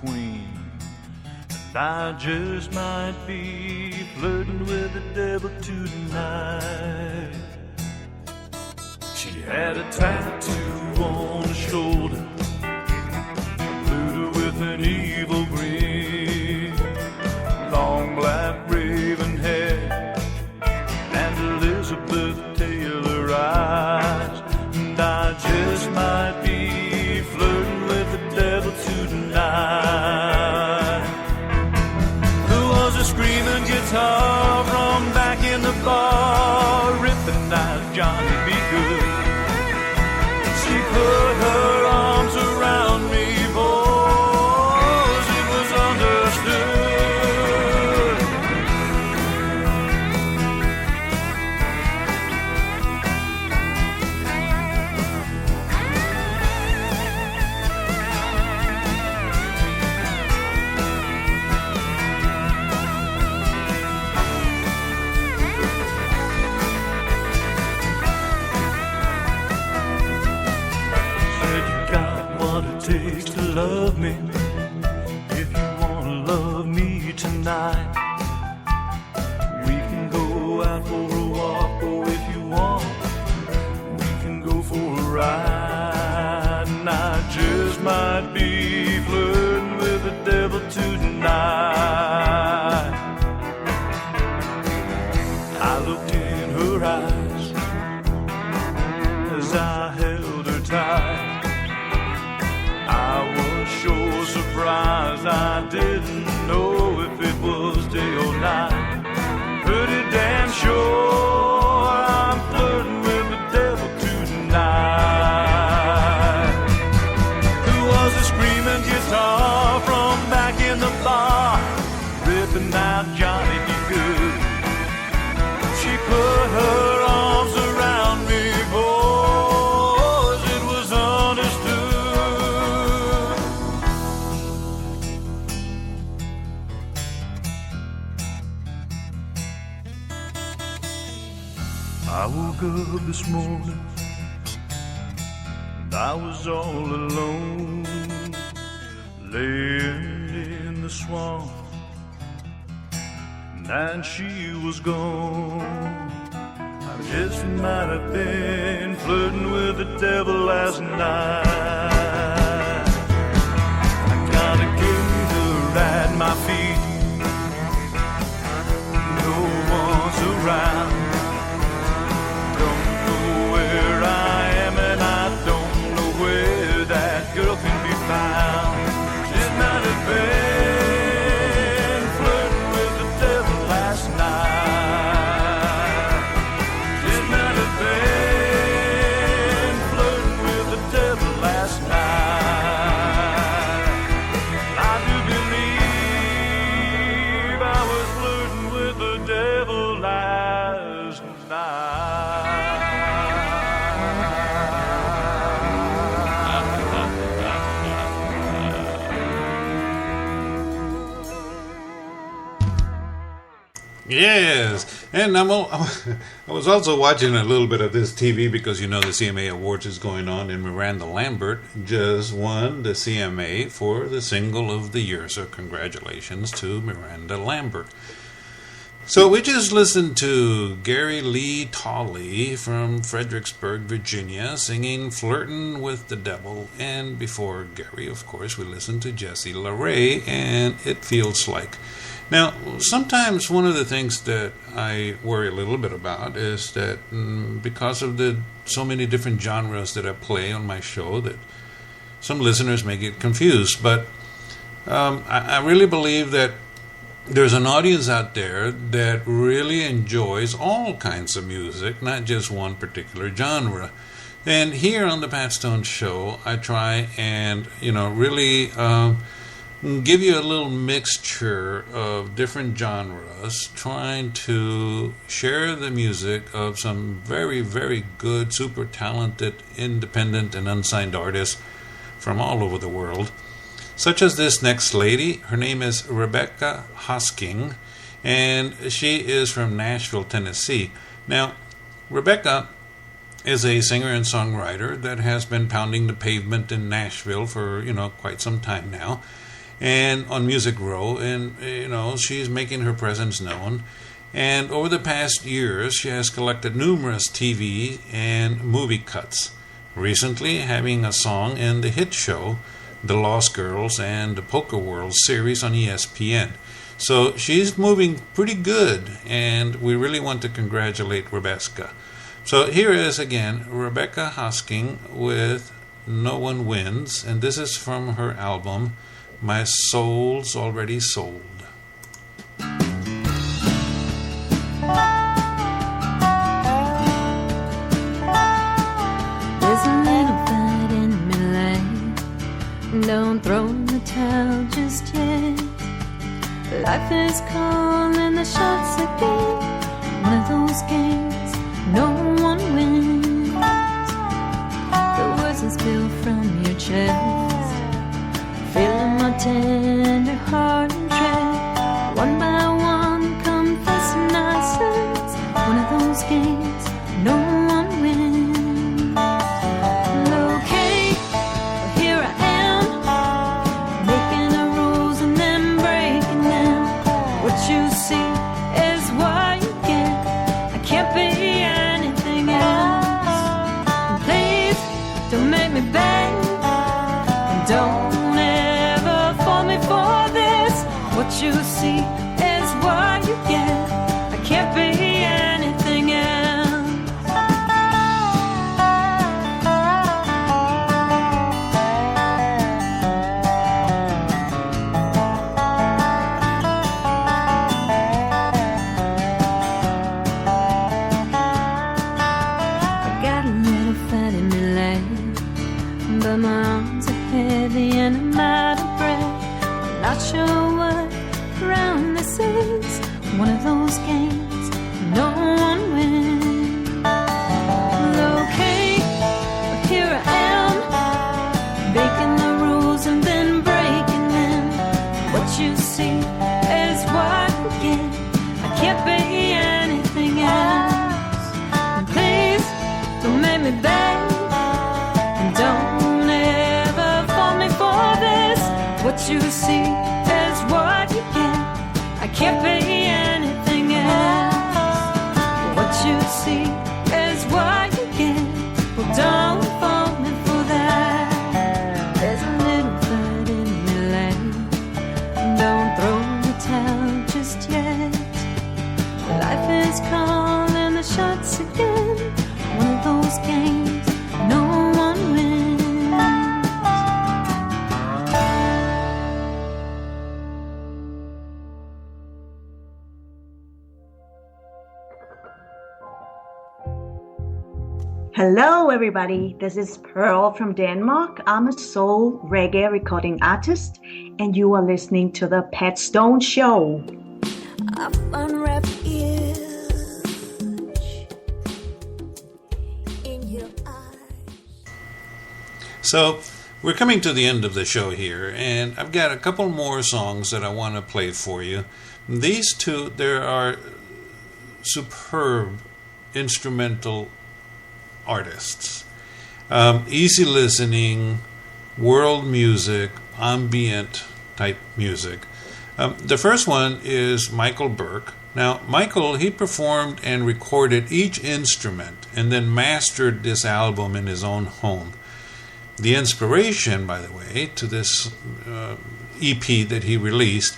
queen. And I just might be flirting with the devil tonight. She had a tattoo on her shoulder, voodoo with an evil grin, long black raven hair, and Elizabeth Taylor eyes. And I just might be flirting with the devil tonight. There was a screaming guitar from back in the bar, ripping out Johnny B. Good. She put her arms around me, boys, it was understood. Takes to love me, if you wanna love me tonight, we can go out for a walk, or if you want, we can go for a ride. And I just might be flirting with the devil tonight. I looked in her eyes as I held her tight. I was sure surprised, I didn't know if it was day or night. Pretty damn sure I'm flirting with the devil tonight. There was a screaming guitar from back in the bar, ripping out Johnny B. Good. She put her arms around me, boys, it was understood. I woke up this morning and I was all alone, laying in the swamp, and she was gone. I just might have been flirting with the devil last night. I kinda gave her at my feet, no one's around. Girl can be found. She might have been flirting with the devil last night. She might have been flirting with the devil last night. I do believe I was flirting with the devil last night. Yes, and I was also watching a little bit of this TV because you know the CMA Awards is going on, and Miranda Lambert just won the CMA for the Single of the Year. So congratulations to Miranda Lambert. So we just listened to Gary Lee Tolley from Fredericksburg, Virginia, singing "Flirtin' with the Devil," and before Gary, of course, we listened to Jessie LaRae and "It Feels Like." Now, sometimes one of the things that I worry a little bit about is that because of the so many different genres that I play on my show, that some listeners may get confused. But I really believe that there's an audience out there that really enjoys all kinds of music, not just one particular genre. And here on the Pat Stone Show, I try and, really give you a little mixture of different genres, trying to share the music of some very, very good, super talented, independent and unsigned artists from all over the world, such as this next lady. Her name is Rebecca Hosking, and she is from Nashville, Tennessee. Now, Rebecca is a singer and songwriter that has been pounding the pavement in Nashville for, quite some time now. and on Music Row, and she's making her presence known. And over the past years, she has collected numerous TV and movie cuts. Recently, having a song in the hit show, The Lost Girls and the Poker World series on ESPN. So she's moving pretty good, and we really want to congratulate Rebecca. So here is again Rebecca Hosking with No One Wins, and this is from her album My Soul's Already Sold. There's a little fight in me life. Don't throw in the towel just yet. Life is cold and the shots again. One of those games no one wins. The words that spill from your chest, feeling my tender heart and tread. One by one, confessing our sins. One of those games no one wins. Okay, here I am, making the rules and then breaking them. What you see is what you get. I can't be anything else. And please don't make me beg, and don't ever fault me for this. What you see is what you get. I can't be anything else. I got a little fat in my leg, but my arms are heavy and I'm out of breath. I'm not sure what round this is. One of those games no one wins. Well, okay, but here I am, making the rules and then breaking them. What you see is what you get. I can't be anything else. And please don't make me beg, and don't ever fault me for this. What you see is what you get. I can't be anything else. What you see is what you get. Well, don't fault me for that. There's a little fight in me leg. Don't throw the towel just yet. Life is cold and the shots again. One of those games no one wins. Hello, everybody. This is Pearl from Denmark. I'm a soul reggae recording artist, and you are listening to the Pat Stone Show. I find refuge in your eyes. So we're coming to the end of the show here, and I've got a couple more songs that I want to play for you. These two, there are superb instrumental artists. Easy listening, world music, ambient type music. The first one is Michael Burke. Now, Michael, he performed and recorded each instrument and then mastered this album in his own home. The inspiration, by the way, to this EP that he released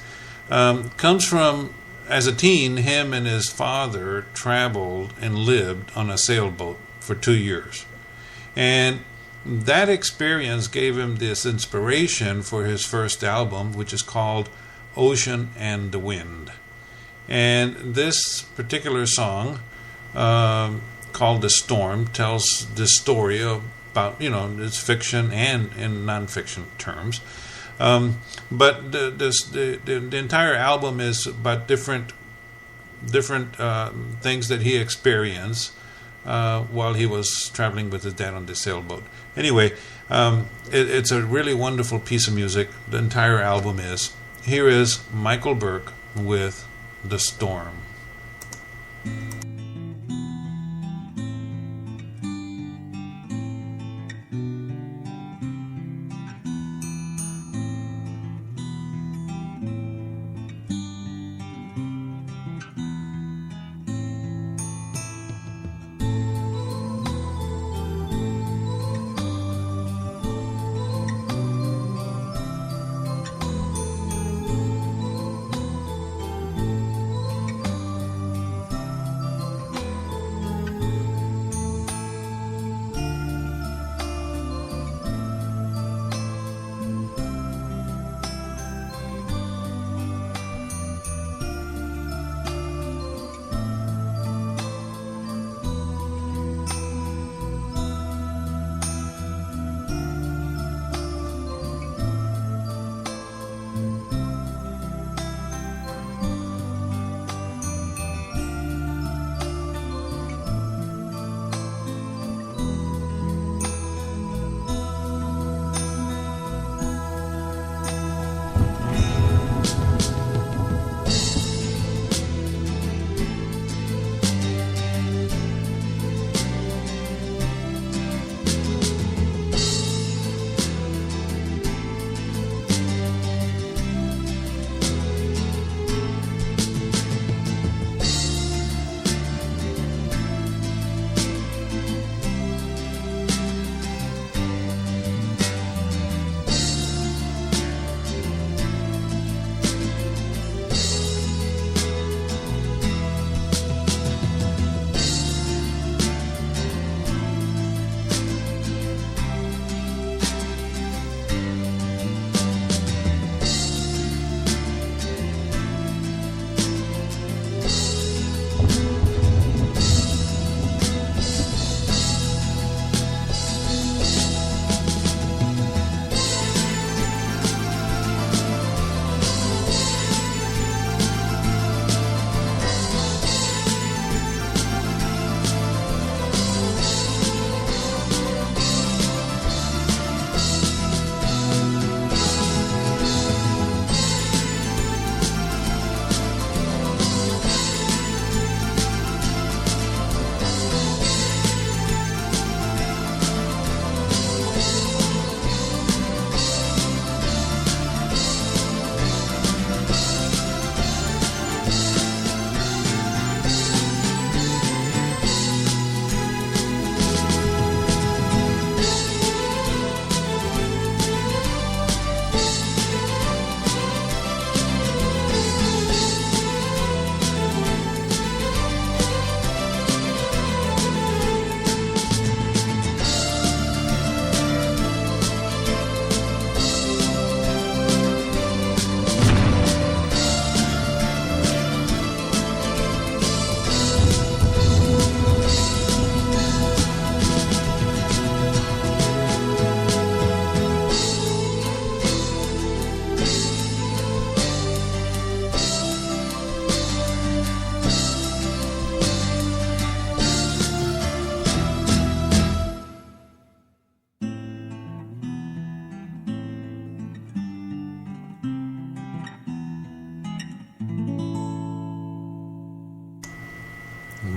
comes from, as a teen, him and his father traveled and lived on a sailboat for 2 years. And that experience gave him this inspiration for his first album, which is called Ocean and the Wind. And this particular song, called The Storm, tells this story about, it's fiction and in non-fiction terms. But the entire album is about different things that he experienced while he was traveling with his dad on the sailboat. Anyway, it's a really wonderful piece of music. The entire album is. Here is Michael Burke with The Storm.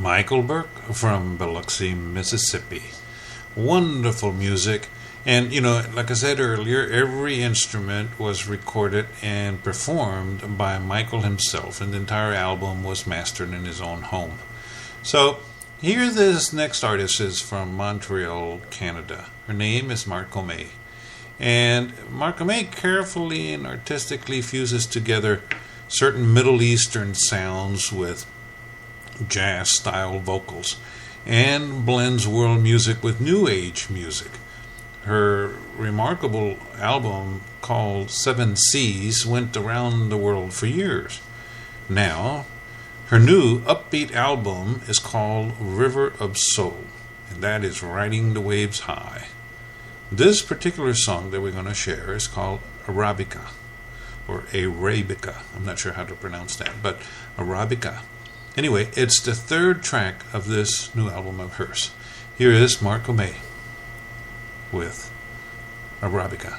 Michael Burke from Biloxi, Mississippi. Wonderful music. And, like I said earlier, every instrument was recorded and performed by Michael himself, and the entire album was mastered in his own home. So, here this next artist is from Montreal, Canada. Her name is Marcomé. And Marcomé carefully and artistically fuses together certain Middle Eastern sounds with jazz-style vocals and blends world music with New Age music. Her remarkable album called Seven Seas went around the world for years. Now, her new upbeat album is called River of Soul, and that is Riding the Waves High. This particular song that we're going to share is called Arabica, or Arabica. I'm not sure how to pronounce that, but Arabica. Anyway, it's the third track of this new album of hers. Here is Marcomé with Arabica.